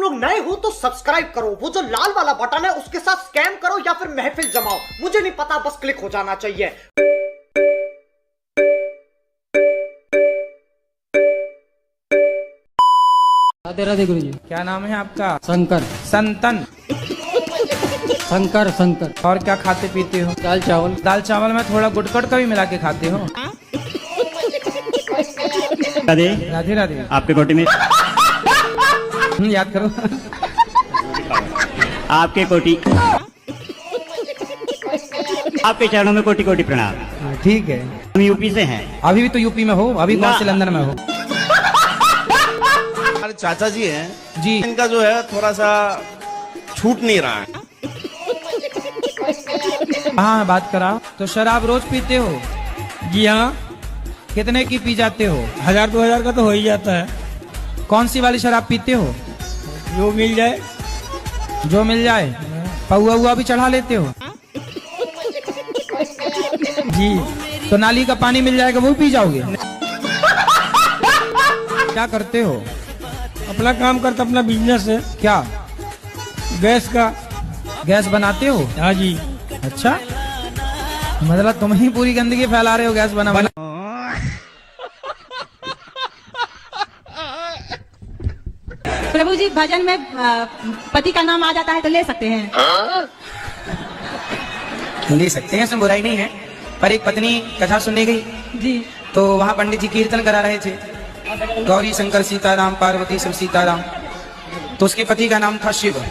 लोग नए हो तो सब्सक्राइब करो, वो जो लाल वाला बटन है उसके साथ स्कैम करो या फिर महफिल जमाओ, मुझे नहीं पता, बस क्लिक हो जाना चाहिए। राधे राधे गुरु जी। क्या नाम है आपका? शंकर। संतन। शंकर शंकर। और क्या खाते पीते हो? दाल चावल। दाल चावल में थोड़ा गुटकट का भी मिला के खाते हो? राधे राधे राधे। आपके कोटी में याद करो। आपके कोटी, आपके चरणों में कोटि कोटि प्रणाम। ठीक है। हम यूपी से हैं। अभी भी तो यूपी में हो? अभी कौन से लंदन में हो? हमारे चाचा जी हैं जी। इनका जो है थोड़ा सा छूट नहीं रहा है। हाँ बात करा। तो शराब रोज पीते हो? जी हाँ, कितने की पी जाते हो? 1000-2000 का तो हो ही जाता है। कौन सी वाली शराब पीते हो? जो मिल जाए। जो मिल जाए। पौआ हुआ भी चढ़ा लेते हो? जी। तो नाली का पानी मिल जाएगा वो पी जाओगे? क्या करते हो? अपना काम करता, अपना बिजनेस है। क्या? गैस का। गैस बनाते हो? हाँ जी। अच्छा, मतलब तुम ही पूरी गंदगी फैला रहे हो गैस बना। प्रभु जी, भजन में पति का नाम आ जाता है तो ले सकते हैं? ले सकते हैं, इसमें बुराई नहीं है। पर एक पत्नी कथा सुनने गई जी। तो वहाँ पंडित जी कीर्तन करा रहे थे, गौरी शंकर सीताराम पार्वती सब सीताराम। तो उसके पति का नाम था शिव।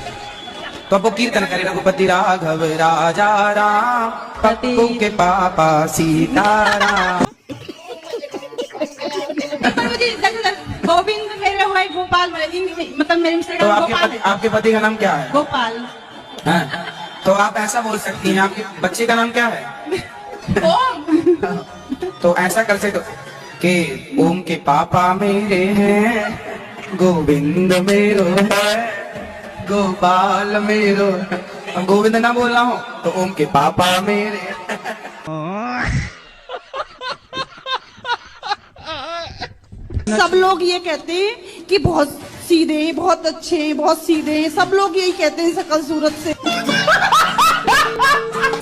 तो अब वो कीर्तन करे, रघुपति राघव राजा राम, पप्पू के पापा सीताराम। प्रभु जी, गोविंद मेरे हुए गोपाल, मतलब मेरे मिस्टर तो का गोपाल है। आपके पति का नाम क्या है? गोपाल। हाँ, तो आप ऐसा बोल सकती हैं, आपके बच्चे का नाम क्या है? ओम। तो ऐसा कर सकते हो कि ओम के पापा मेरे हैं, गोविंद मेरो है, गोपाल मेरो। अब गोविंद ना बोल रहा हूँ तो ओम के पापा मेरे। सब लोग ये कहते हैं कि बहुत सीधे हैं, बहुत अच्छे हैं, बहुत सीधे हैं, सब लोग यही कहते हैं शकल सूरत से।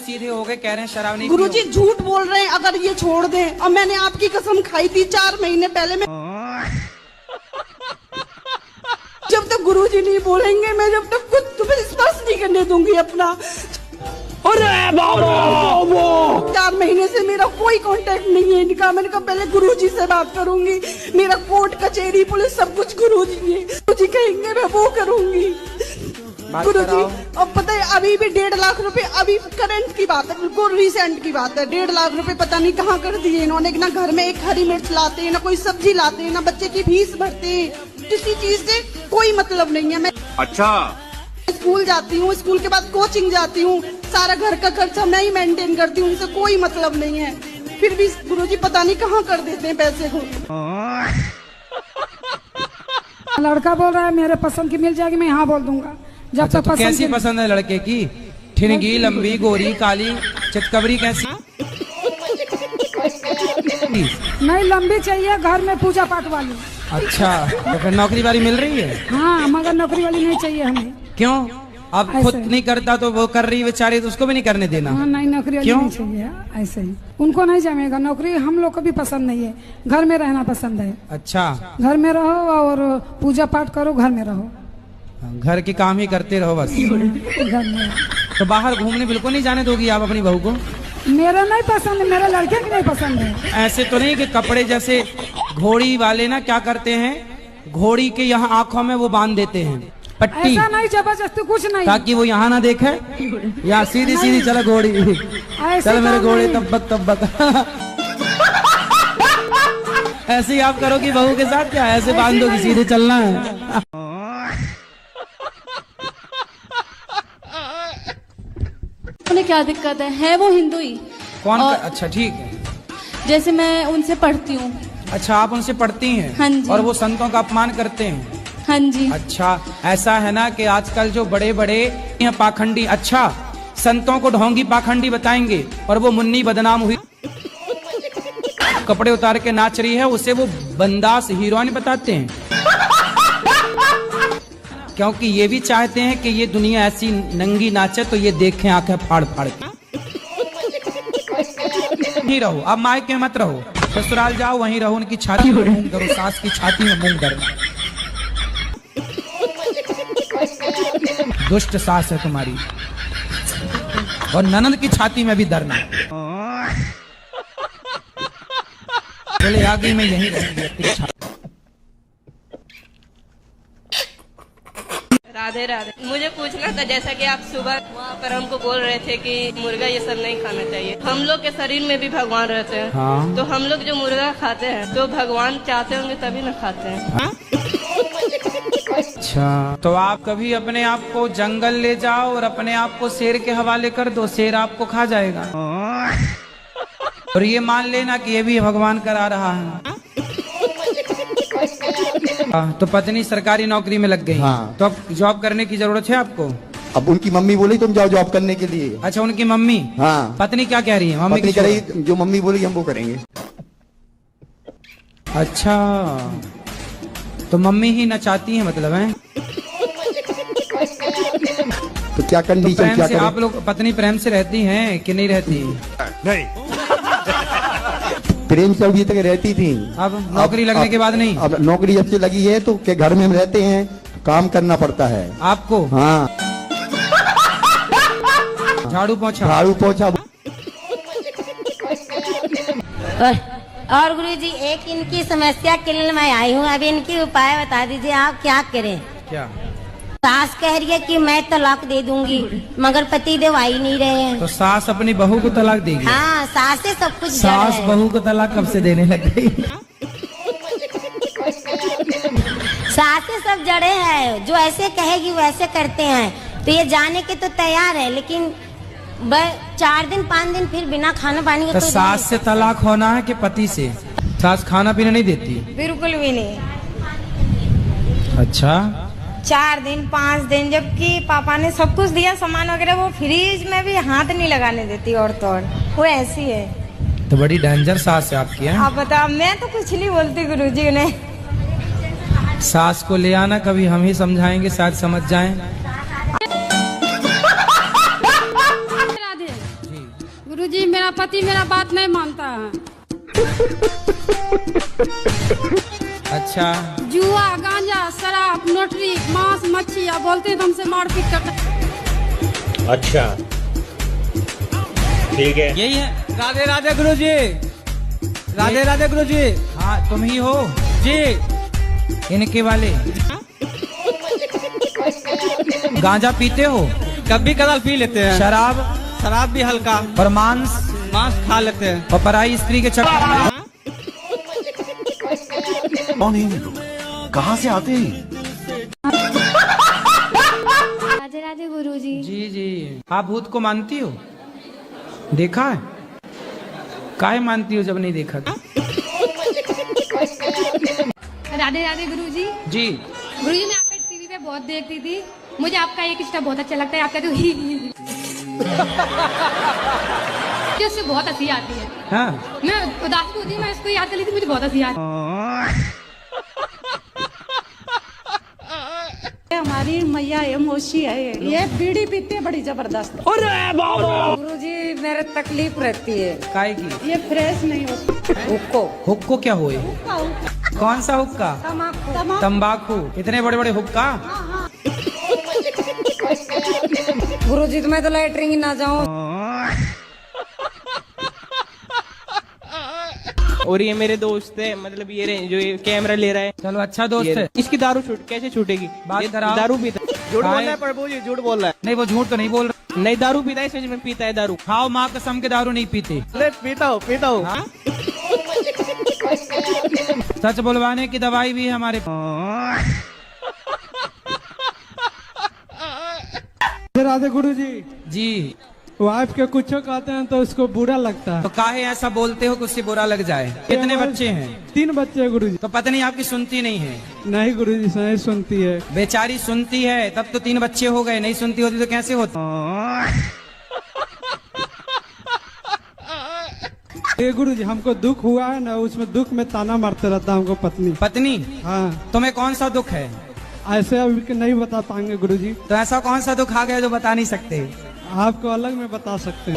सीधे हो गए, कह रहे हैं शराब नहीं। गुरुजी झूठ बोल रहे हैं, अगर ये छोड़ दें। और मैंने आपकी कसम खाई थी 4 महीने पहले। मैं जब तक गुरुजी नहीं बोलेंगे, मैं जब तक खुद तुम्हें स्पर्श नहीं करने दूंगी अपना। 4 महीने से मेरा कोई कांटेक्ट नहीं है इनका। मैंने कहा पहले गुरुजी से बात करूंगी, मेरा कोर्ट कचहरी पुलिस सब कुछ गुरुजी है, गुरुजी कहेंगे मैं वो करूंगी। गुरुजी अब पता है अभी भी 1.5 लाख रुपए, अभी करंट की बात है, बिल्कुल रिसेंट की बात है। 1.5 लाख रुपए पता नहीं कहाँ कर दिए इन्होंने। ना घर में एक हरी मिर्च लाते हैं, ना कोई सब्जी लाते हैं, ना बच्चे की फीस भरते हैं। किसी चीज से कोई मतलब नहीं है। मैं अच्छा, स्कूल जाती हूँ, स्कूल के बाद कोचिंग जाती हूँ, सारा घर का खर्चा मैं ही मेंटेन करती हूँ, उनसे कोई मतलब नहीं है। फिर भी गुरुजी पता नहीं कहाँ कर देते हैं पैसे को। लड़का बोल रहा है मेरे पसंद की मिल जाएगी, मैं यहाँ बोल दूंगा। जब अच्छा, तक तो पसंद कैसी पसंद है लड़के की? ठिनगी, लंबी, गोरी, काली, चितकबरी कैसी? नहीं, लंबी चाहिए, घर में पूजा पाठ वाली। अच्छा, तो फिर नौकरी वाली मिल रही है? हाँ, मगर नौकरी वाली नहीं चाहिए हमें। क्यों? अब खुद ऐसे। नहीं करता तो वो कर रही बेचारी, तो उसको भी नहीं करने देना? हाँ, नहीं, नौकरी वाली क्यों? नहीं चाहिए। ऐसे ही उनको नहीं जमेगा नौकरी। हम लोग को भी पसंद नहीं है, घर में रहना पसंद है। अच्छा, घर में रहो और पूजा पाठ करो, घर में रहो। घर के काम ही करते रहो बस। घर में तो बाहर घूमने बिल्कुल नहीं जाने दोगी आप अपनी बहू को? मेरा नहीं पसंद है, मेरे लड़के की नहीं पसंद है। ऐसे तो नहीं कि कपड़े जैसे घोड़ी वाले ना क्या करते हैं, घोड़ी के यहाँ आंखों में वो बांध देते हैं पट्टी, ऐसा नहीं, जबरदस्ती कुछ नहीं। ताकि वो यहाँ ना देखे। या सीधी सीधी चलो घोड़ी, चलो मेरे घोड़े तब्बक तब्बक। ऐसे ही आप करोगी बहू के साथ? क्या ऐसे बांध दोगी, सीधे चलना है? उन्हें क्या दिक्कत है वो हिंदू ही। कौन और अच्छा ठीक है। जैसे मैं उनसे पढ़ती हूँ। अच्छा, आप उनसे पढ़ती हैं? हाँ जी। और वो संतों का अपमान करते हैं? हाँ जी। अच्छा, ऐसा है ना कि आजकल जो बड़े बड़े पाखंडी, अच्छा संतों को ढोंगी पाखंडी बताएंगे और वो मुन्नी बदनाम हुई, कपड़े उतार के नाच रही है, उसे वो बंदास हीरोइन बताते हैं। क्योंकि ये भी चाहते हैं कि ये दुनिया ऐसी नंगी नाचे तो ये देखें आंखें फाड़ फाड़ के। नहीं रहो, अब मायके में मत रहो, ससुराल जाओ वहीं रहो, उनकी छाती में मूंग धरो, सास की छाती में मूंग धरना। दुष्ट सास है तुम्हारी, और ननद की छाती में भी धरना। चले आगे में यहीं रहेंगे। राधे राधे। मुझे पूछना था, जैसा कि आप सुबह वहाँ पर हमको बोल रहे थे कि मुर्गा ये सब नहीं खाना चाहिए, हम लोग के शरीर में भी भगवान रहते हैं। हाँ। तो हम लोग जो मुर्गा खाते हैं तो भगवान चाहते होंगे तभी ना खाते हैं। अच्छा, तो आप कभी अपने आप को जंगल ले जाओ और अपने आप को शेर के हवाले कर दो, शेर आपको खा जाएगा। और ये मान लेना कि ये भी भगवान करा रहा है। तो पत्नी सरकारी नौकरी में लग गई। हाँ। तो अब जॉब करने की जरूरत है आपको। अब उनकी मम्मी बोली तुम जाओ जॉब करने के लिए। अच्छा, उनकी मम्मी। हाँ। पत्नी क्या कह रही है? मम्मी पत्नी की कह रही जो मम्मी बोली हम वो करेंगे। अच्छा, तो मम्मी ही नचाती है मतलब है। तो क्या कंडीशन प्रेम क्या से करें? आप लोग पत्नी प्रेम से रहती हैं कि नहीं रहती? नहीं। प्रेम से अभी तक रहती थी। अब नौकरी लगने के बाद नहीं? अब नौकरी जब से लगी है तो के घर में हम रहते हैं तो काम करना पड़ता है आपको। हाँ, झाड़ू पोछा। झाड़ू पोछा। और गुरुजी, एक इनकी समस्या के लिए मैं आई हूँ, अभी इनकी उपाय बता दीजिए, आप क्या करें? क्या? सास कह रही है कि मैं तलाक दे दूंगी, मगर पति देव आ ही नहीं रहे हैं। तो सास अपनी बहू को तलाक देगी? हाँ, सास से सब कुछ जड़ सास है। बहू को तलाक कब से देने लग गई? सास से सब जड़े हैं, जो ऐसे कहेगी वैसे करते हैं। तो ये जाने के तो तैयार है, लेकिन 4 दिन 5 दिन फिर बिना खाना पानी के तो कोई सास से तलाक होना है कि पति से? सास खाना पीना नहीं देती? बिल्कुल भी नहीं। अच्छा, 4 दिन 5 दिन, जबकि पापा ने सब कुछ दिया सामान वगैरह, वो फ्रिज में भी हाथ नहीं लगाने देती। और तो और वो ऐसी है। तो बड़ी डेंजर सास है आपकी। है आप बताओ, मैं तो कुछ नहीं बोलती गुरुजी उन्हें। सास को ले आना, कभी हम ही समझाएंगे, शायद समझ जाएं। राधे गुरुजी, मेरा पति मेरा बात नहीं मानता है। अच्छा, जुआ, गांजा, शराब, नोटरी, मांस, मच्छी, या बोलते हैं तो हमसे मारपीट करते। अच्छा, ठीक है। यही है। राधे राधे गुरुजी। राधे राधे गुरुजी। हाँ, तुम ही हो जी। इनके वाले। गांजा पीते हो? कभी कदार पी लेते हैं। शराब? शराब भी हल्का। और मांस? मांस खा लेते हैं। और पराई स्त्री के चक्कर में? कौन है ये लोग? कहाँ से आते हैं? राधे राधे गुरुजी। जी जी। आप भूत को मानती हो? देखा है? काहे मानती हो जब नहीं देखा? राधे राधे गुरुजी। जी। गुरुजी, मैं आपका टीवी पे बहुत देखती थी, मुझे आपका एक स्टेप बहुत अच्छा लगता है, आपका तो ही उससे बहुत हंसी आती है। हाँ। मैं उदास होती हूँ, मैं इसको याद कर लेती, मुझे बहुत हंसी आती है। हमारी मैया एमोशी है, ये बीड़ी पीते बड़ी जबरदस्त। गुरुजी, मेरे तकलीफ रहती है। काय की? ये फ्रेश नहीं होती। हुक्को। हुक्को क्या हुए? कौन सा हुक्का? तंबाकू। इतने बड़े बड़े हुक्का? गुरुजी, तो मैं तो लैटरिन ना जाऊँ। और ये मेरे दोस्त है, मतलब ये जो ये कैमरा ले रहा है। चलो, अच्छा दोस्त है। इसकी दारू कैसे छूटेगी? बात कराओ। दारू पीता। झूठ बोल रहा है प्रभु जी, झूठ बोल रहा है। नहीं, वो झूठ तो नहीं बोल रहा। नहीं, दारू पीता है, सच में पीता है दारू। खाओ माँ कसम के, दारू नहीं पीते। पीता हूँ। हाँ? सच बुलवाने की दवाई भी है हमारे पास। राधे गुरुजी। जी। वाइफ के कुछ कहते हैं तो उसको बुरा लगता है। तो काहे ऐसा बोलते हो कि उससे बुरा लग जाए? कितने बच्चे हैं? 3 बच्चे हैं गुरुजी। तो पत्नी आपकी सुनती नहीं है? नहीं गुरुजी, नहीं सुनती है। बेचारी सुनती है, तब तो 3 बच्चे हो गए। नहीं सुनती होती तो कैसे होता? ये गुरुजी, हमको दुख हुआ है ना, उसमें दुख में ताना मारते रहता है हमको पत्नी। पत्नी? हाँ। तुम्हें कौन सा दुख है? ऐसे अभी नहीं बता पाएंगे गुरुजी। तो ऐसा कौन सा दुख आ गया जो बता नहीं सकते? आपको अलग में बता सकते हैं।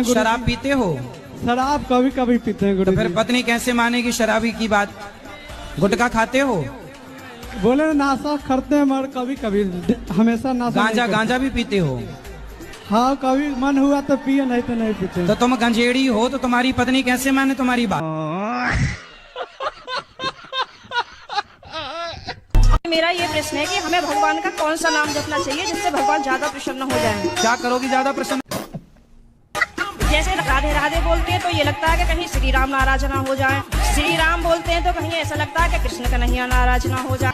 शराब पीते हो? शराब कभी कभी पीते हैं तो गुरुजी। फिर पत्नी कैसे मानेगी शराबी की बात? गुटखा खाते हो? बोले नाशा करते हैं मगर कभी कभी, हमेशा नाशा नहीं गांजा करते। गांजा भी पीते हो? हाँ कभी मन हुआ तो पिए, नहीं तो नहीं पीते। तो तुम गंजेड़ी हो तो तुम्हारी पत्नी कैसे माने तुम्हारी बात? मेरा ये प्रश्न है कि हमें भगवान का कौन सा नाम जपना चाहिए जिससे भगवान ज्यादा प्रसन्न हो जाए? क्या करोगी ज्यादा प्रसन्न? जैसे राधे राधे बोलते हैं तो ये लगता है कि कहीं श्री राम नाराज ना हो जाए, श्री राम बोलते हैं तो कहीं ऐसा लगता है कि कृष्ण कन्हैया नाराज ना हो जाए।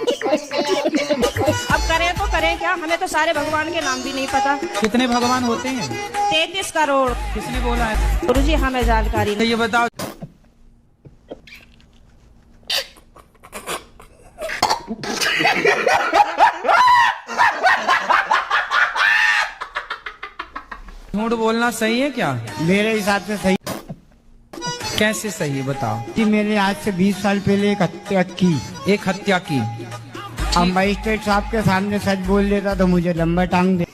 अब करें तो करें क्या, हमें तो सारे भगवान के नाम भी नहीं पता। कितने भगवान होते हैं? 33 करोड़। किसने बोला है? गुरुजी हमें जानकारी नहीं। ये बताओ, झूठ बोलना सही है क्या? मेरे हिसाब से सही। कैसे सही है बताओ? कि मैंने आज से 20 साल पहले एक हत्या की। एक हत्या की? अब मजिस्ट्रेट साहब के सामने सच बोल देता तो मुझे लंबा टांग दे।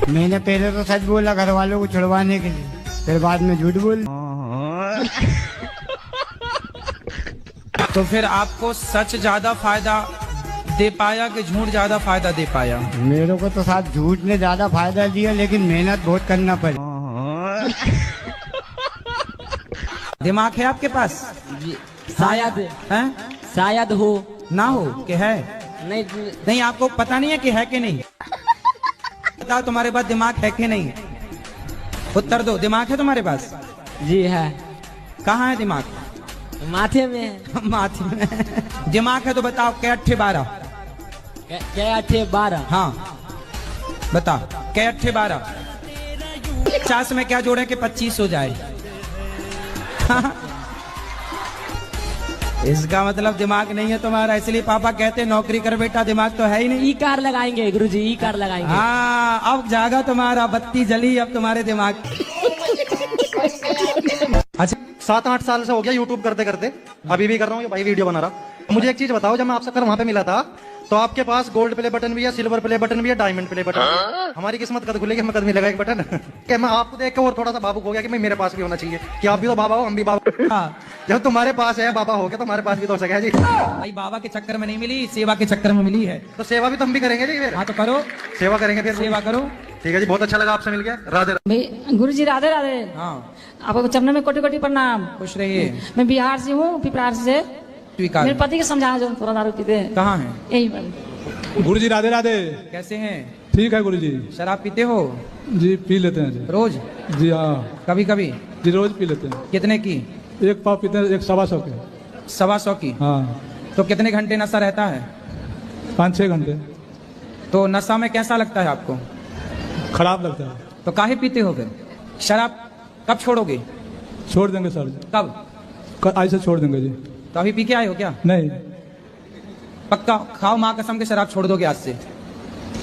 मैंने पहले तो सच बोला घर वालों को छुड़वाने के लिए, फिर बाद में झूठ बोल। तो फिर आपको सच ज्यादा फायदा दे पाया कि झूठ ज्यादा फायदा दे पाया? मेरे को तो साथ झूठ ने ज्यादा फायदा दिया, लेकिन मेहनत बहुत करना पड़ी। दिमाग है आपके पास? शायद है, शायद हो ना हो कि है? नहीं नहीं, आपको पता नहीं है कि है कि नहीं? बताओ तुम्हारे पास दिमाग है कि नहीं? उत्तर दो। दिमाग है तुम्हारे पास? जी है। कहाँ है दिमाग? माथे में है। माथे में दिमाग है तो बताओ कै 8 12? क्या 8 12? हाँ बता, कै 8 12? 50 में क्या जोड़े कि 25 हो जाए? इसका मतलब दिमाग नहीं है तुम्हारा, इसलिए पापा कहते हैं नौकरी कर बेटा, दिमाग तो है ही नहीं। ई कार लगाएंगे गुरुजी, ई कार लगाएंगे। हाँ अब जागा तुम्हारा, बत्ती जली अब तुम्हारे दिमाग। अच्छा 7-8 साल से हो गया यूट्यूब करते करते, अभी भी कर रहा हूँ, भाई वीडियो बना रहा। मुझे एक चीज बताओ, जब मैं आपसे वहां पे मिला था तो आपके पास गोल्ड प्ले बटन भी है, सिल्वर प्ले बटन भी है, डायमंड प्ले बटन भी है। हमारी किस्मत कद खुलेगी, हमें कद मिलेगा एक बटन। क्या मैं आपको देख के और थोड़ा सा भावुक हो गया कि मैं मेरे पास भी होना चाहिए कि आप भी तो बाबा हो, हम भी बाबा। हाँ, जब तुम्हारे पास है बाबा हो गया, तुम्हारे पास भी तो हो सके जी। भाई बाबा के चक्कर में नहीं मिली, सेवा के चक्कर में मिली है। तो सेवा भी तो हम भी करेंगे जी फिर। हाँ तो करो, सेवा करेंगे फिर। सेवा करो। ठीक है जी, बहुत अच्छा लगा आपसे मिल गया। राधे भाई गुरुजी राधे राधे। हाँ आपको चरणों में कोटि कोटि प्रणाम। खुश रहिए। मैं बिहार से हूँ, पिपरार से। मेरे पति के समझाना जो थोड़ा दारू पीते हैं। कहाँ है? यही पर। गुरुजी राधे राधे। कैसे हैं? ठीक है गुरुजी। शराब पीते हो? जी पी लेते हैं जी। रोज? जी हाँ। कभी कभी? जी रोज पी लेते हैं। कितने की? एक पाव पीते हैं, एक 125 के। 125 की? हाँ। तो कितने घंटे नशा रहता है? 5-6 घंटे। तो नशा में कैसा लगता है आपको? खराब लगता है। तो काहे पीते हो फिर? शराब कब छोड़ोगे? छोड़ देंगे सर जी। कब? आज से छोड़ देंगे जी। तो अभी पी के आए हो क्या? नहीं। पक्का खाओ माँ कसम के, शराब छोड़ दोगे आज से?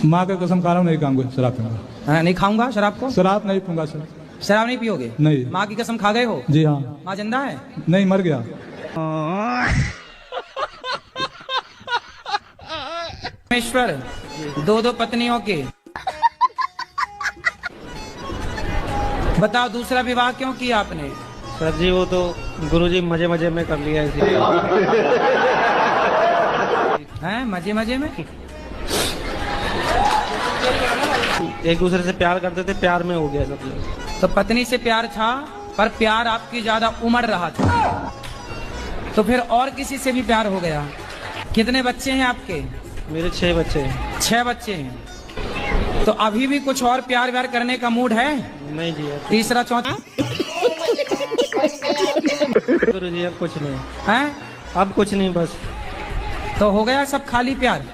माँ का कसम खा रहा हूँ, नहीं खाऊंगा शराब पीऊंगा। नहीं खाऊंगा शराब को? शराब नहीं पीऊंगा सर। शराब नहीं पियोगे? नहीं। माँ की कसम खा गए हो? जी हाँ। माँ जिंदा है? नहीं, मर गया। परमेश्वर 2 पत्नियों के, बताओ दूसरा विवाह क्यों किया आपने? सर जी वो तो गुरुजी मजे मजे में कर लिया इसीलिए। हैं मजे मजे में? एक दूसरे से प्यार करते थे, प्यार में हो गया सब लोग। तो पत्नी से प्यार था, पर प्यार आपकी ज्यादा उमड़ रहा था, तो फिर और किसी से भी प्यार हो गया। कितने बच्चे हैं आपके? मेरे 6 बच्चे हैं। 6 बच्चे हैं। तो अभी भी कुछ और प्यार व्यार करने का मूड है? नहीं जी। तीसरा चौथा? गुरुजी अब कुछ नहीं है। अब कुछ नहीं, बस। तो हो गया सब खाली प्यार?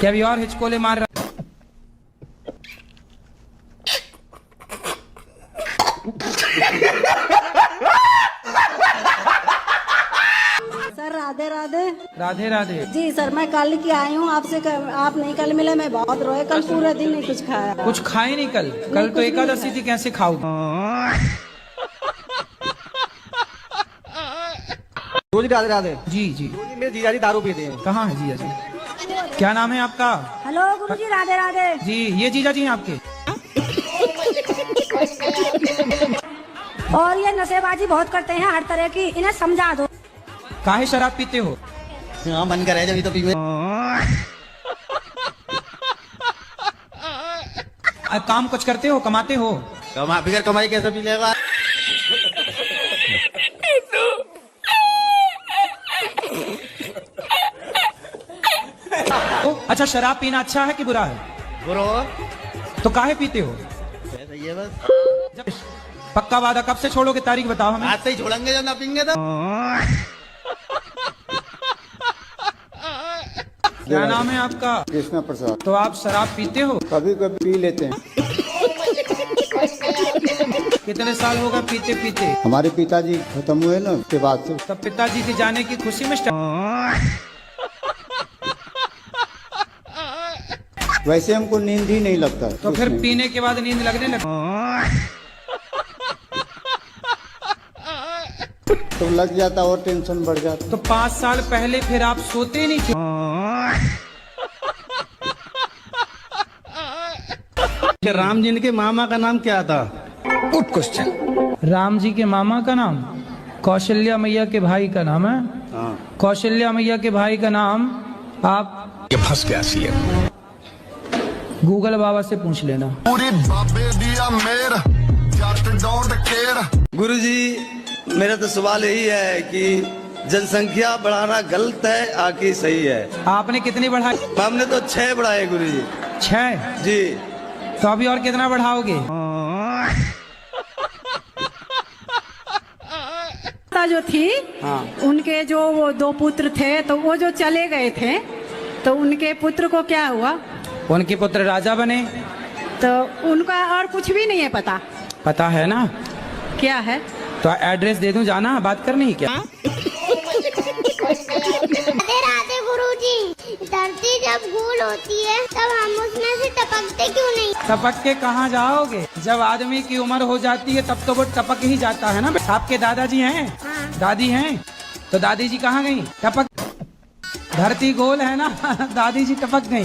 क्या अभी और हिचकोले मार रहा? सर राधे राधे। राधे राधे। जी सर, मैं कल की आई हूँ आपसे, आप नहीं कल मिले, मैं बहुत रोए कल, पूरा दिन नहीं कुछ खाया। कुछ खाए नहीं कल? कल तो एकादशी थी, कैसे खाओ? रोज राधे राधे। जी जी। मेरे जीजा जी दारू पीते हैं। कहाँ है जीजा जी? क्या नाम है आपका? हेलो गुरुजी, राधे राधे। जी, ये जीजा जी हैं आपके? और ये नशेबाजी बहुत करते हैं हर तरह की, इन्हें समझा दो। काहे शराब पीते हो? हाँ मन करे जब तो पीवे। काम कुछ करते हो, कमाते हो? बिगड़ कमाई कैसे पी लेगा? अच्छा, शराब पीना अच्छा है कि बुरा है? बुरा। तो काहे पीते हो? ये बस। पक्का वादा कब से छोड़ोगे, तारीख बताओ हमें। आज से ही छोड़ेंगे जब ना पीएंगे तो। क्या नाम है आपका? कृष्णा प्रसाद। तो आप शराब पीते हो? कभी कभी पी लेते हैं। कितने साल हो गए पीते पीते? हमारे पिताजी खत्म हुए ना, उसके बाद से। तब पिताजी के जाने की खुशी में वैसे हमको नींद ही नहीं लगता। तो फिर पीने के बाद नींद लगने लगी? तो लग जाता और टेंशन बढ़ जाता। तो 5 साल पहले फिर आप सोते नहीं थे? राम जी के मामा का नाम क्या था? Good question. राम जी के मामा का नाम कौशल्या मैया के भाई का नाम है। कौशल्या मैया के भाई का नाम आप ये फंस गया सी है। गूगल बाबा से पूछ लेना। गुरुजी, मेरा तो सवाल यही है कि जनसंख्या बढ़ाना गलत है आकि सही है? आपने कितनी बढ़ाई? हमने तो 6 बढ़ाए गुरुजी। 6? जी। तो अभी और कितना बढ़ाओगे? जो थी, उनके जो वो 2 पुत्र थे, तो वो जो चले गए थे, तो उनके पुत्र को क्या हुआ? उनके पुत्र राजा बने। तो उनका और कुछ भी नहीं है पता? पता है ना। क्या है? तो एड्रेस दे दूं, जाना बात करनी है क्या? राधे राधे गुरुजी, धरती जब गोल होती है तब हम उसमें से टपकते क्यों नहीं? टपक के कहाँ जाओगे? जब आदमी की उम्र हो जाती है तब तो वो टपक ही जाता है ना। आपके दादाजी हैं? दादी हैं? तो दादी जी कहाँ गई? टपक। धरती गोल है ना, दादी जी टपक गई।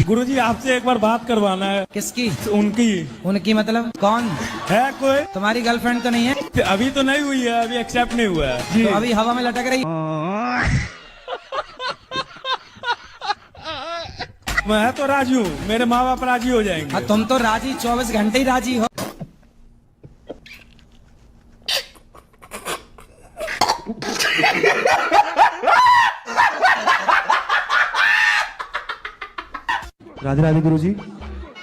गुरुजी, आपसे एक बार बात करवाना है। किसकी? उनकी। उनकी मतलब कौन है? कोई तुम्हारी गर्लफ्रेंड तो नहीं है? अभी तो नहीं हुई है, अभी एक्सेप्ट नहीं हुआ है। तो अभी हवा में लटक रही। मैं तो राजी हूँ, मेरे माँ बाप राजी हो जाएंगे। तुम तो राजी 24 घंटे ही राजी हो। राधे राधे गुरुजी।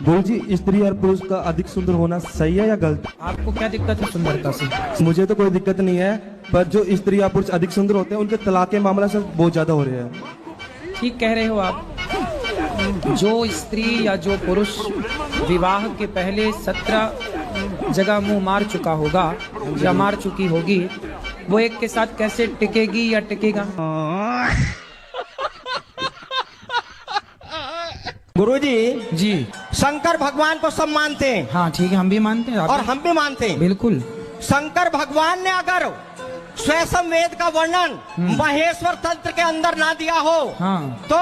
गुरुजी, स्त्री और पुरुष का अधिक सुंदर होना सही है या गलत? आपको क्या दिक्कत है सुंदरता से? मुझे तो कोई दिक्कत नहीं है, पर जो स्त्री या पुरुष अधिक सुंदर होते हैं उनके तलाक के मामला से बहुत ज्यादा हो रहे हैं। ठीक कह रहे हो आप। जो स्त्री या जो पुरुष विवाह के पहले 17 जगह मुंह मार चुका होगा या मार चुकी होगी, वो एक के साथ कैसे टिकेगी या टिकेगा? गुरुजी जी, शंकर भगवान को सब मानते हैं। हाँ ठीक है, हम भी मानते हैं। और हम भी मानते हैं। बिल्कुल। शंकर भगवान ने अगर स्वयं वेद का वर्णन महेश्वर तंत्र के अंदर ना दिया हो, तो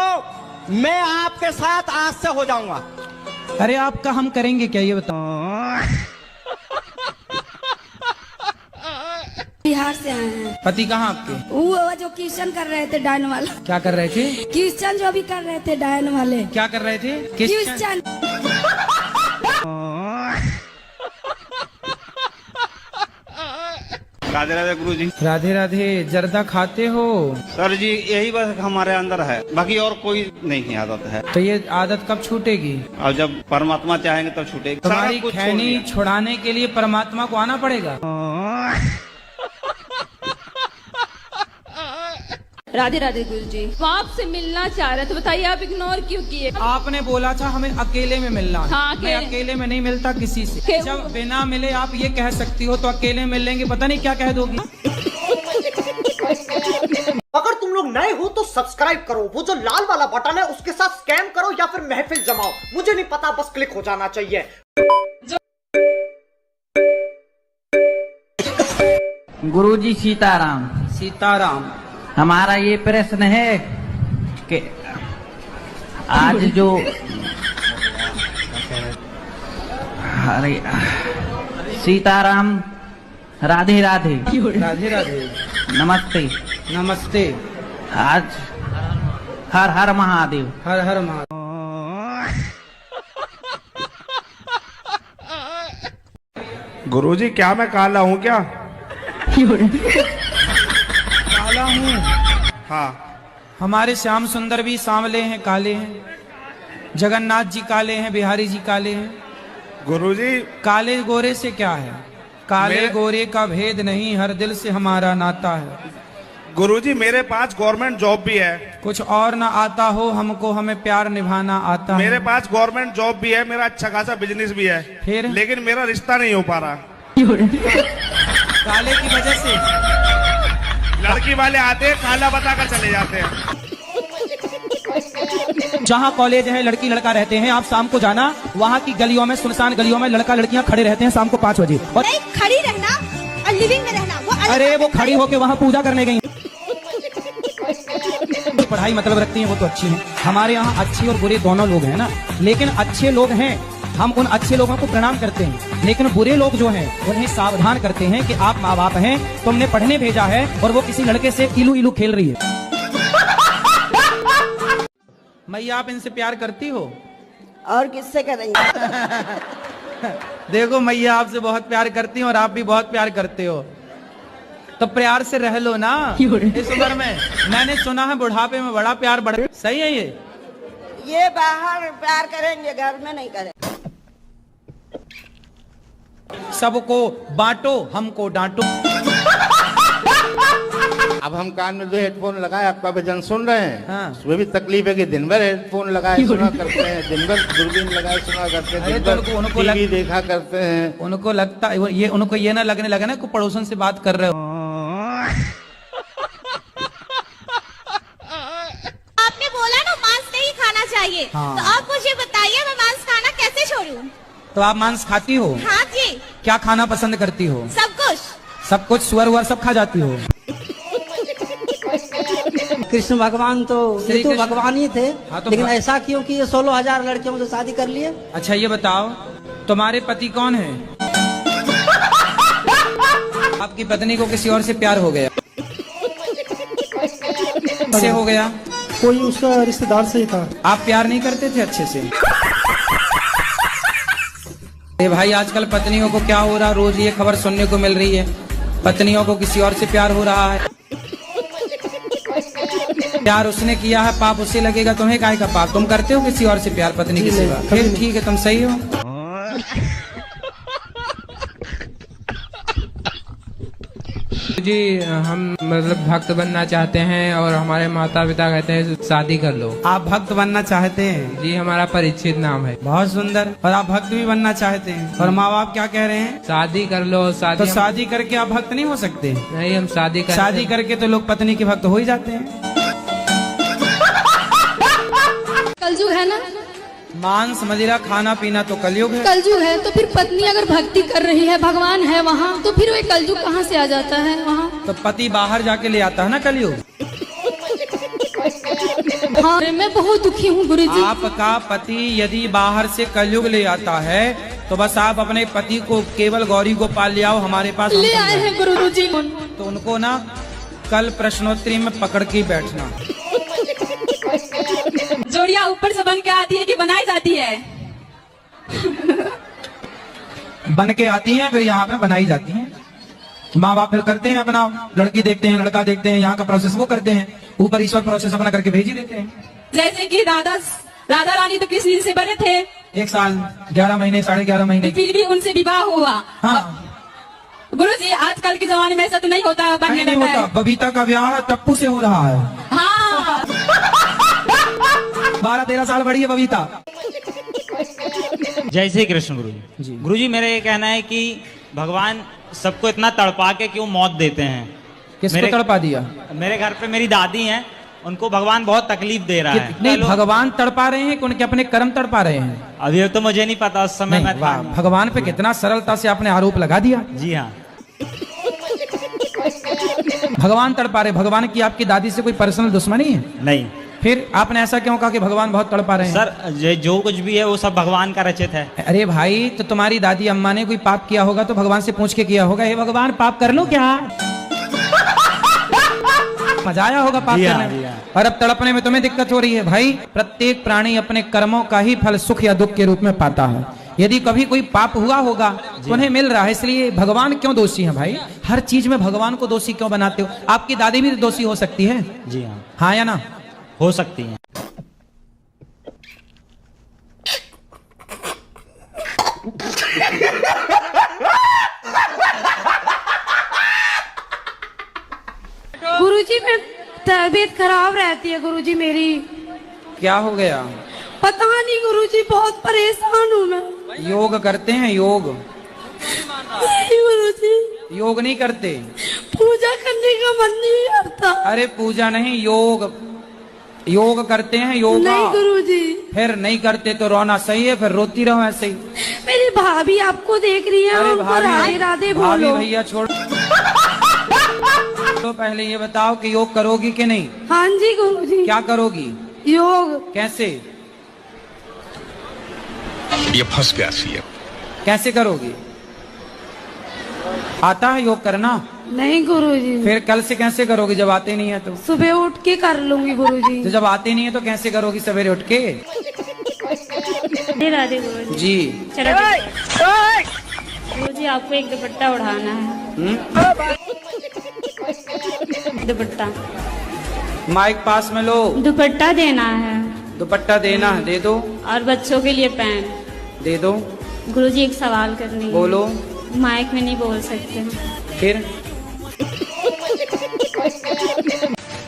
मैं आपके साथ आज से हो जाऊंगा। अरे आपका हम करेंगे क्या, ये बताओ? बिहार से आए हैं। पति कहाँ आपके? वो जो कीर्तन कर रहे थे डायन वाले। क्या कर रहे थे? कीर्तन जो भी कर रहे थे डायन वाले। क्या कर रहे थे? कीर्तन। राधे राधे गुरुजी। राधे राधे। जर्दा खाते हो? सर जी, यही बस हमारे अंदर है, बाकी और कोई नहीं आदत है। तो ये आदत कब छूटेगी? और जब परमात्मा चाहेंगे तब छूटेगी। तुम्हारी खैनी छुड़ाने के लिए परमात्मा को आना पड़ेगा। राधे राधे गुरुजी। वो आपसे मिलना चाह रहे थे, बताइए आप इग्नोर क्यों किए? आपने बोला था हमें अकेले में मिलना। हाँ, मैं अकेले में नहीं मिलता किसी से। जब बिना मिले आप ये कह सकती हो, तो अकेले मिल लेंगे पता नहीं क्या कह दोगी। अगर तुम लोग नए हो तो सब्सक्राइब करो, वो जो लाल वाला बटन है उसके साथ स्कैम करो या फिर महफिल जमाओ, मुझे नहीं पता, बस क्लिक हो जाना चाहिए। गुरुजी सीताराम। सीताराम। हमारा ये प्रश्न है कि आज जो अरे सीताराम, राधे राधे। राधे राधे। नमस्ते। नमस्ते। आज हर हर महादेव। हर हर महादेव। गुरुजी क्या मैं काला हूँ क्या? काला हूँ? हाँ। हमारे श्याम सुंदर भी सांवले हैं, काले हैं। जगन्नाथ जी काले हैं, बिहारी जी काले हैं। गुरुजी काले गोरे से क्या है? काले गोरे का भेद नहीं, हर दिल से हमारा नाता है। गुरुजी मेरे पास गवर्नमेंट जॉब भी है। कुछ और ना आता हो हमको, हमें प्यार निभाना आता है। मेरे पास गवर्नमेंट जॉब भी है, मेरा अच्छा खासा बिजनेस भी है, फिर लेकिन मेरा रिश्ता नहीं हो पा रहा। काले की वजह से लड़की वाले आते हैं, काला बताकर चले जाते हैं। जहाँ कॉलेज है, लड़की लड़का रहते हैं, आप शाम को जाना, वहाँ की गलियों में, सुनसान गलियों में लड़का लड़कियाँ खड़े रहते हैं शाम को 5 बजे। और नहीं, खड़ी रहना और लिविंग में रहना वो अरे वो खड़ी होके वहाँ पूजा करने गई। पढ़ाई मतलब रखती हैं वो तो अच्छी हैं। हमारे यहाँ अच्छे और बुरे दोनों लोग हैं ना, लेकिन अच्छे लोग हैं, हम उन अच्छे लोगों को प्रणाम करते हैं, लेकिन बुरे लोग जो हैं उन्हें सावधान करते हैं कि आप माँ बाप हैं, तुमने पढ़ने भेजा है और वो किसी लड़के से इलू इलू खेल रही है। मैया आप इनसे प्यार करती हो? और किससे करेंगे? देखो मैया आपसे बहुत प्यार करती हूँ और आप भी बहुत प्यार करते हो, तो प्यार से रह लो ना इस उम्र में। मैंने सुना है बुढ़ापे में बड़ा प्यार बढ़। सही है ये बाहर प्यार करेंगे, घर में नहीं करेंगे। सबको बांटो, हमको डांटो। अब हम कान में जो हेडफोन लगाए आपका भजन सुन रहे हैं, हाँ। उसमें भी तकलीफ है कि दिन भर हेडफोन लगाए सुना करते हैं, दिन भर दूरबीन लगाए सुना करते हैं, दिन भर टीवी देखा करते हैं। उनको लगता है ये, उनको ये ना लगने लगा ना कि पड़ोसन से बात कर रहे हो। आपने बोला ना मांस नहीं खाना चाहिए, हाँ। तो आप मुझे बताइए मैं मांस खाना कैसे छोड़ूं? तो आप मांस खाती हो? हाँ जी। क्या खाना पसंद करती हो? सब कुछ। सब कुछ? सुअर वुअर सब खा जाती हो? कृष्ण भगवान तो ये तो भगवान ही थे, हाँ, तो लेकिन ऐसा क्यों कि ये 16,000 लड़कियों से शादी कर लिए? अच्छा ये बताओ तुम्हारे पति कौन है? आपकी पत्नी को किसी और से प्यार हो गया? कैसे हो गया? कोई उसका रिश्तेदार से ही था। आप प्यार नहीं करते थे अच्छे से? भाई आजकल पत्नियों को क्या हो रहा, रोज ये खबर सुनने को मिल रही है, पत्नियों को किसी और से प्यार हो रहा है। प्यार उसने किया है, पाप उससे लगेगा, तुम्हें काहे का पाप? तुम करते हो किसी और से प्यार पत्नी की सेवा? फिर ठीक है, तुम सही हो। जी हम मतलब भक्त बनना चाहते हैं और हमारे माता पिता कहते हैं शादी कर लो। आप भक्त बनना चाहते हैं? जी हमारा परीक्षित नाम है। बहुत सुंदर। और आप भक्त भी बनना चाहते हैं, और माँ बाप क्या कह रहे हैं? शादी कर लो। शादी तो शादी करके आप भक्त नहीं हो सकते? नहीं, हम शादी करके तो लोग पत्नी के भक्त हो ही जाते हैं। कलयुग है ना, मांस मदिरा खाना पीना तो कलयुग है। कलयुग है तो फिर पत्नी अगर भक्ति कर रही है, भगवान है वहाँ, तो फिर वो कलयुग कहाँ से आ जाता है वहाँ? तो पति बाहर जाके ले आता है ना कलयुग। हाँ, मैं बहुत दुखी हूँ गुरुजी। आपका पति यदि बाहर से कलयुग ले आता है तो बस आप अपने पति को केवल गौरी को पाल ले आओ हमारे पास। ले आए हैं गुरुजी। तो उनको ना कल प्रश्नोत्तरी में पकड़ के बैठना। जोड़ियाँ ऊपर से बन के आती है कि बनाई जाती है? बन के आती हैं, फिर यहाँ पे बनाई जाती हैं। माँ बाप फिर करते हैं अपना, लड़की देखते हैं, लड़का देखते हैं, यहाँ का प्रोसेस वो करते हैं, ऊपर ईश्वर प्रोसेस अपना करके भेज ही देते हैं। जैसे कि राधा रानी तो कृष्ण जी से बने थे 1 साल 11 महीने 11.5 महीने, फिर भी उनसे विवाह हुआ। हाँ। गुरुजी आजकल के जमाने में ऐसा तो नहीं होता, नहीं होता। बबीता का ब्याह टप्पू से हो रहा है। हाँ 12-13 साल बड़ी है बबीता। जय श्री कृष्ण गुरुजी। गुरुजी मेरा ये कहना है कि भगवान सबको इतना तड़पा के क्यों मौत देते हैं? किसको तड़पा दिया? मेरे घर पे मेरी दादी हैं, उनको भगवान बहुत तकलीफ दे रहा है। नहीं, भगवान तड़पा रहे हैं कि उनके अपने कर्म तड़पा रहे हैं? अभी तो मुझे नहीं पता, उस समय मैं था। भगवान पे कितना सरलता से आपने आरोप लगा दिया। जी हाँ। भगवान तड़पा रहे। भगवान की आपकी दादी से कोई पर्सनल दुश्मनी है? नहीं। फिर आपने ऐसा क्यों कहा कि भगवान बहुत तड़पा रहे हैं? सर जो कुछ भी है वो सब भगवान का रचित है। अरे भाई, तो तुम्हारी दादी अम्मा ने कोई पाप किया होगा तो भगवान से पूछ के किया होगा, हे भगवान पाप कर लो क्या? मजा आया होगा पाप करने में, और अब तड़पने में तुम्हें दिक्कत हो रही है। भाई, प्रत्येक प्राणी अपने कर्मों का ही फल सुख या दुख के रूप में पाता है। यदि कभी कोई पाप हुआ होगा तो उन्हें मिल रहा है, इसलिए भगवान क्यों दोषी हैं भाई? हर चीज में भगवान को दोषी क्यों बनाते हो? आपकी दादी भी दोषी हो सकती है। जी हाँ। हाँ या ना? हो सकती है। गुरुजी, मैं तबीयत खराब रहती है गुरुजी मेरी। क्या हो गया? पता नहीं गुरुजी, बहुत परेशान हूँ मैं। योग करते हैं? योग नहीं गुरुजी, योग नहीं करते? पूजा करने का मन नहीं करता। अरे पूजा नहीं, योग योग करते हैं। योग नहीं गुरुजी। फिर नहीं करते तो रोना सही है, फिर रोती रहो ऐसे ही। मेरी भाभी आपको देख रही है। अरे उनको राधे राधे भाभी बोलो। भैया छोड़। तो पहले ये बताओ कि योग करोगी कि नहीं? हाँ जी गुरुजी। क्या करोगी? योग। कैसे? ये फंस गया सीएम। कैसे करोगी? आता है योग करना? नहीं गुरुजी। फिर कल से कैसे करोगी जब आते नहीं है तो? सुबह उठ के कर लूंगी गुरुजी। तो जब आते नहीं है तो कैसे करोगी सवेरे उठ के? राधे राधे गुरुजी। जी। चलो गुरुजी, आपको एक दुपट्टा उड़ाना है। दुपट्टा माइक पास में लो। दुपट्टा देना है। दुपट्टा देना है, दे दो। और बच्चों के लिए पैन दे दो। गुरुजी, एक सवाल करनी है। बोलो। माइक में नहीं बोल सकते। फिर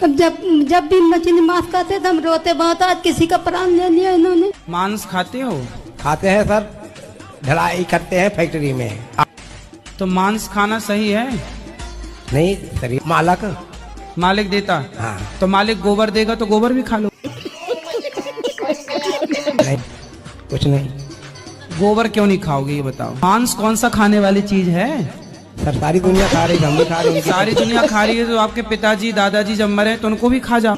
जब भी मछली मांस खाते तो हम रोते बहुत। आज किसी का प्राण ले लिया इन्होंने। मांस खाते हो? खाते हैं सर, ढलाई करते हैं फैक्ट्री में। तो मांस खाना सही है? नहीं सर, मालिक देता। हाँ। तो मालिक गोबर देगा तो गोबर भी खा लो। नहीं, कुछ नहीं। गोबर क्यों नहीं खाओगे ये बताओ? मांस कौन सा खाने वाली चीज है? सर सारी दुनिया खा रही है, हम भी खा रहे हैं। सारी दुनिया खा रही है तो आपके पिताजी दादाजी जब मरे तो उनको भी खा जाओ।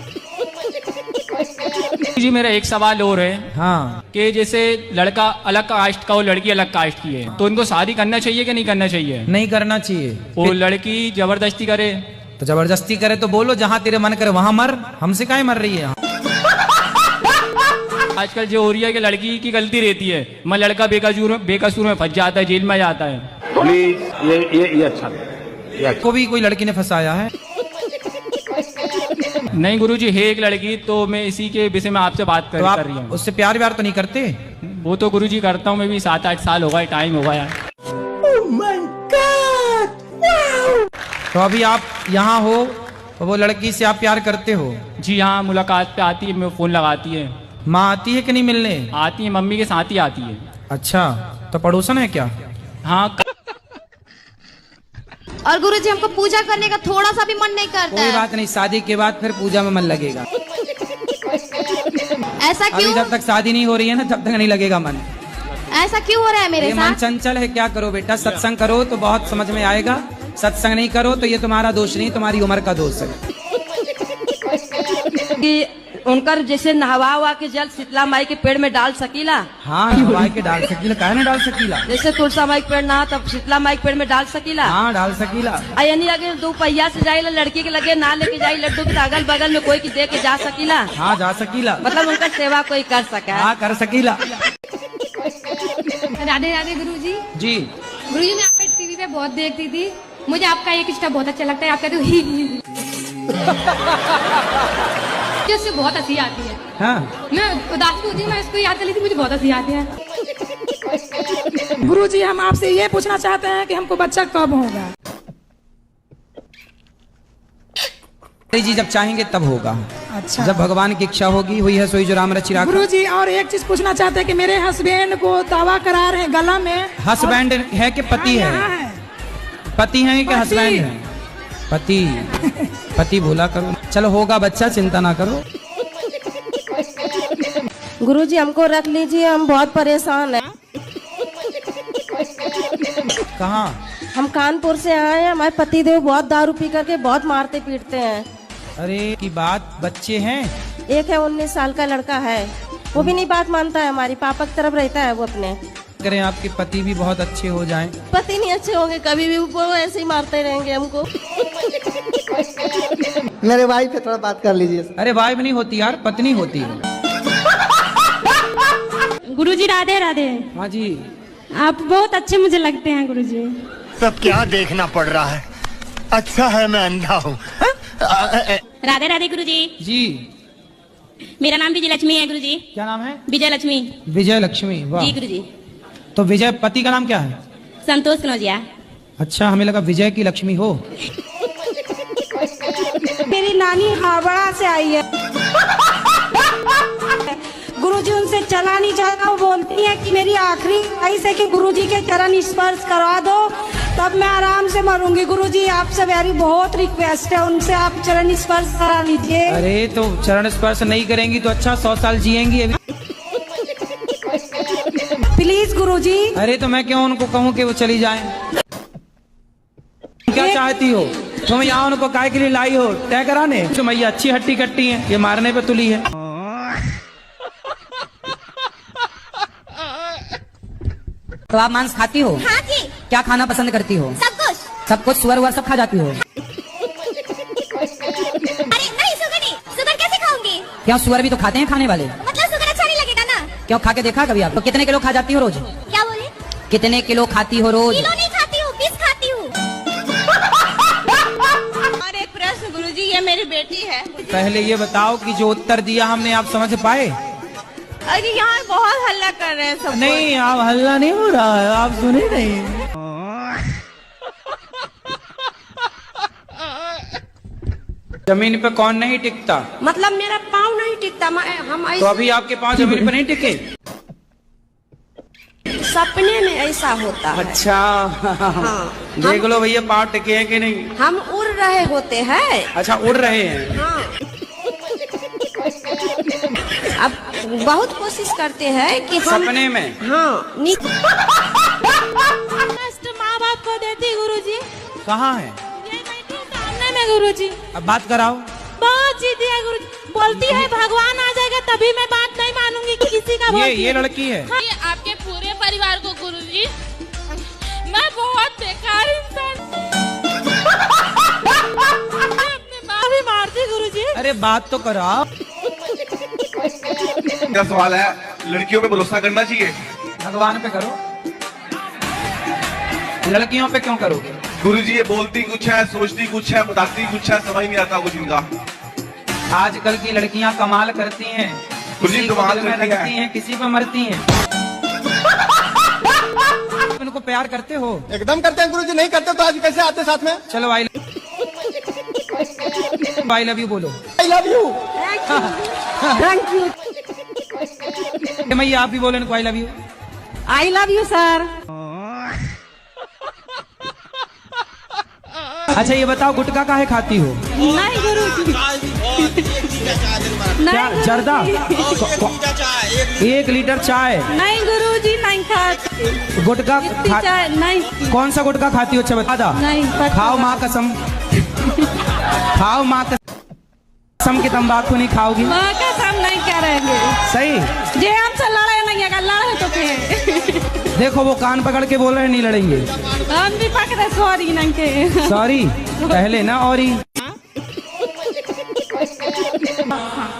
जी, मेरा एक सवाल और है। हाँ। कि जैसे लड़का अलग कास्ट का और लड़की अलग कास्ट की है, तो उनको शादी करना चाहिए कि नहीं करना चाहिए? नहीं करना चाहिए। वो लड़की जबरदस्ती करे तो जबरदस्ती करे तो बोलो जहाँ तेरे मन करे वहाँ मर, हमसे काहे मर रही है? आजकल जो हो रही है कि लड़की की गलती रहती है, मैं लड़का बेकसूर में फंस जाता है, जेल में जाता है। प्लीज ये अच्छा नहीं। को भी कोई लड़की ने फंसाया है? नहीं गुरुजी, है एक लड़की, तो मैं इसी के विषय में आपसे बात कर रही हूँ। उससे प्यार व्यार तो नहीं करते? वो तो गुरुजी करता हूँ मैं भी, 7-8 साल हो गए, टाइम हो गया। तो अभी आप यहाँ हो तो वो लड़की से आप प्यार करते हो? जी हाँ, मुलाकात पे आती है, मैं फोन लगाती है। माँ आती है कि नहीं मिलने? आती है, मम्मी के साथ ही आती है। अच्छा, तो पड़ोसन है क्या? हाँ। और गुरुजी, हमको पूजा करने का थोड़ा सा भी मन नहीं करता। कोई बात नहीं, शादी के बाद फिर पूजा में मन लगेगा। ऐसा क्यों? अभी जब तक शादी नहीं हो रही है ना, तब तक नहीं लगेगा मन। ऐसा क्यों हो रहा है मेरे साथ? मन चंचल है, क्या करो बेटा? सत्संग करो तो बहुत समझ में आएगा, सत्संग नहीं करो तो ये तुम्हारा दोष नहीं, तुम्हारी उम्र का दोष है। उनकर जैसे नहवा के जल शीतला माई के पेड़ में डाल सकीला? हाँ, नहवा के डाल सकीला, काहे ना डाल सकीला? जैसे तुलसा माई के पेड़ ना तब शीतला माई के पेड़ में डाल सकीला? हाँ, डाल सकीला। यानी अगर 2 पहिया से जाए लड़की के लगे ना लेके जाए लड्डू के अगल बगल में कोई की दे के जा सकीला? हाँ, जा सकीला। मतलब उनका सेवा कोई कर सका? हाँ, कर सकीला। राधे राधे गुरुजी। जी। गुरुजी, मैं आपका टीवी पे बहुत देखती थी, मुझे आपका एक स्टेप बहुत अच्छा लगता है। आप कहते हो ही उससे बहुत हंसी आती है। हाँ। मैं उदास होती हूँ, मैं इसको याद कर लेती, मुझे बहुत हंसी आती है। गुरुजी, हम आपसे ये पूछना चाहते हैं कि हमको बच्चा कब होगा? जी, जब चाहेंगे तब होगा। अच्छा। जब भगवान की इच्छा होगी, हुई है सोई जो राम रचि राखा। गुरुजी, और एक चीज पूछना चाहते हैं कि मेरे हस्बैंड को दावा करा रहे हैं गला में। हस्बैंड है कि पति है? पति है कि हस्बैंड है? पति भूला करो। चलो होगा बच्चा, चिंता ना करो। गुरुजी, हमको रख लीजिए, हम बहुत परेशान हैं। कहाँ? हम कानपुर से आए हैं। हमारे पतिदेव बहुत दारू पी करके बहुत मारते पीटते हैं। अरे की बात, बच्चे हैं? एक है 19 साल का लड़का है, वो भी नहीं बात मानता है। हमारी पापा की तरफ रहता है वो अपने। करें आपके पति भी बहुत अच्छे हो जाएं। पति नहीं अच्छे होंगे कभी भी, वो ऐसे ही मारते रहेंगे हमको। मेरे वाइफ पे थोड़ा बात कर लीजिए। अरे वाइफ नहीं होती यार, पत्नी होती है। गुरुजी राधे राधे। हाँ जी। आप बहुत अच्छे मुझे लगते हैं गुरुजी। सब क्या देखना पड़ रहा है, अच्छा है मैं अंधा हूँ। राधे राधे गुरुजी। जी। मेरा नाम विजय लक्ष्मी है गुरुजी। क्या नाम है? विजय लक्ष्मी। विजय लक्ष्मी, वाह। जी गुरुजी। तो विजय पति का नाम क्या है? संतोष कनौजिया। अच्छा, हमें लगा विजय की लक्ष्मी हो। मेरी नानी हावड़ा से आई है। गुरुजी उनसे चला नहीं जाता, वो बोलती है कि मेरी आखिरी ख्वाहिश है कि गुरुजी के चरण स्पर्श करवा दो, तब मैं आराम से मरूंगी। गुरुजी आपसे मेरी बहुत रिक्वेस्ट है, उनसे आप चरण स्पर्श करा लीजिए। अरे तो चरण स्पर्श नहीं करेंगी तो अच्छा 100 साल जिएंगी अभी। प्लीज गुरुजी। अरे तो मैं क्यों उनको कहूँ कि वो चली जाएं? क्या चाहती हो तुम? यहाँ उनको काय के लिए लाई हो? तय कराने? तो मैया अच्छी हट्टी कट्टी है, ये मारने पे तुली है। तो आप मांस खाती हो? हाँ जी। क्या खाना पसंद करती हो? सब कुछ। सब कुछ? सुअर वुअर सब खा जाती हो? अरे नहीं, सुगर नहीं। सुगर कैसे खाऊंगी? क्या सुअर भी तो खाते हैं खाने वाले? मतलब सुगर अच्छा नहीं लगेगा ना? क्यों, खा के देखा कभी आप? तो कितने किलो खा जाती हो रोज? क्या बोले? कितने किलो खाती हो रोज? किलो नहीं खाती हूँ, पीस खाती हूँ। और एक प्रश्न गुरुजी, ये मेरी बेटी है। पहले ये बताओ कि जो उत्तर दिया हमने आप समझ पाए? अरे यहाँ बहुत हल्ला कर रहे हैं सब। नहीं, आप हल्ला नहीं हो रहा है, आप सुने नहीं। जमीन पे कौन नहीं टिकता? मतलब मेरा पाँव नहीं टिकता। हम तो अभी आपके पाँव जमीन पे नहीं टिके? सपने में ऐसा होता है। अच्छा। हाँ। देख लो भैया पाँव टिके हैं कि नहीं। हम उड़ रहे होते हैं। अच्छा, उड़ रहे हैं। हाँ। अब बहुत कोशिश करते हैं कि हम सपने में। हाँ। माँ बाप को देती गुरुजी। कहाँ है? सामने में गुरुजी। अब बात कराओ। बहुत जीती है गुरुजी, बोलती है भगवान आ जाएगा तभी मैं बात नहीं मानूंगी कि किसी का। ये लड़की है। हाँ, ये आपके पूरे परिवार को गुरुजी, मैं बहुत बेकार इंसान। अपनी माँ भी मारती गुरुजी। अरे बात तो कराओ। क्या सवाल है? लड़कियों पे भरोसा करना चाहिए? भगवान पे करो, लड़कियों पे क्यों करोगे? गुरुजी ये बोलती कुछ है, सोचती कुछ है, बताती कुछ है, समझ नहीं आता कुछ इनका। आजकल की लड़कियां कमाल करती हैं, किसी को दिल में रखती हैं, किसी पे मरती हैं। उनको प्यार करते हो? एकदम करते हैं गुरुजी, नहीं करते तो आज कैसे आते साथ में? चलो आई लव यू बोलो। I love you. Thank you. मैया आप भी बोलो इनको I love you. I love you sir. अच्छा ये बताओ गुटखा काहे खाती हो? नहीं गुरुजी। क्या जर्दा? 1 लीटर चाय? नहीं गुरुजी, नहीं खाती गुटखा चाय। नहीं। कौन सा गुटखा खाती हो? अच्छा बता दा। नहीं। खाओ माँ कसम, खाओ माँ कसम की तंबाकू नहीं खाओगी। माँ कसम नहीं करेंगे। सही। जे हमसे लड़े नहीं है, लड़े तो फिर देखो वो कान पकड़ के बोल रहे हैं नहीं लड़ेंगे। हम भी पकड़े सॉरी नहीं के। सॉरी पहले ना और ही।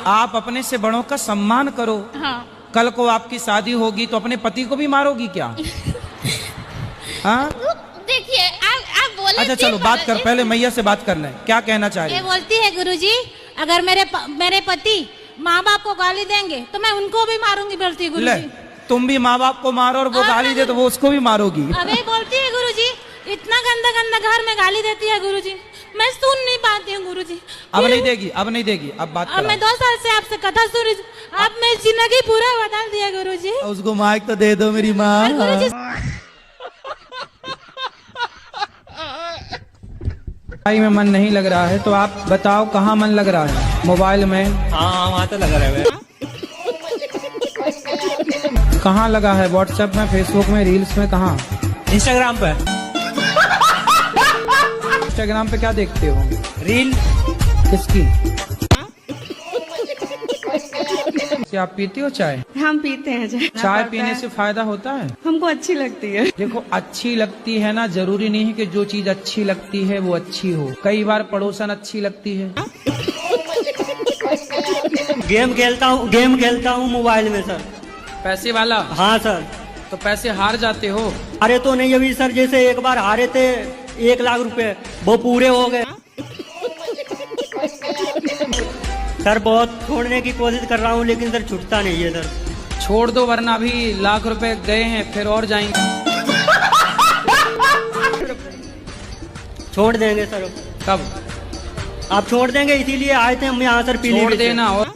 आप अपने से बड़ों का सम्मान करो। हाँ। कल को आपकी शादी होगी तो अपने पति को भी मारोगी क्या? हाँ देखिए आप बोले। अच्छा चलो बात कर, पहले मैया से बात करना है। क्या कहना चाह रही है? बोलती है गुरुजी, अगर मेरे पति माँ बाप को गाली देंगे तो मैं उनको भी मारूंगी। बोलती है गुरुजी। तुम भी माँ बाप को मारो और वो गाली दे तो वो उसको भी मारोगी। अबे बोलती है गुरुजी, इतना गंदा गंदा घर में गाली देती है गुरुजी, मैं सुन नहीं पाती हूँ गुरुजी। अब नहीं देगी, अब नहीं देगी, अब बात अब मैं 2 साल से आपसे कथा सुन रही, अब मैं जिंदगी पूरा बदल दिया गुरुजी। उसको माइक तो दे दो मेरी माँ। पढ़ाई में मन नहीं लग रहा है तो आप बताओ कहाँ मन लग रहा है? मोबाइल में? हाँ वहाँ तो लग रहा है। कहाँ लगा है? व्हाट्सएप में, फेसबुक में, रील्स में, कहाँ? इंस्टाग्राम पे। इंस्टाग्राम पे क्या देखते हो? रील। किसकी? क्या आप पीती हो चाय? हम पीते हैं चाय पीने से फायदा होता है? हमको अच्छी लगती है। देखो अच्छी लगती है ना, जरूरी नहीं है कि जो चीज अच्छी लगती है वो अच्छी हो। कई बार पड़ोसन अच्छी लगती है। गेम खेलता हूँ मोबाइल में सर। पैसे वाला? हाँ सर। तो पैसे हार जाते हो? अरे तो नहीं, अभी सर जैसे एक बार हारे थे 1 लाख रुपए, वो पूरे हो गए। सर बहुत छोड़ने की कोशिश कर रहा हूँ लेकिन सर छूटता नहीं है सर। छोड़ दो वरना अभी लाख रुपए गए हैं फिर और जाएंगे। छोड़ देंगे सर। कब? आप छोड़ देंगे इसीलिए आए थे हम यहाँ सर पीने। छोड़ देना और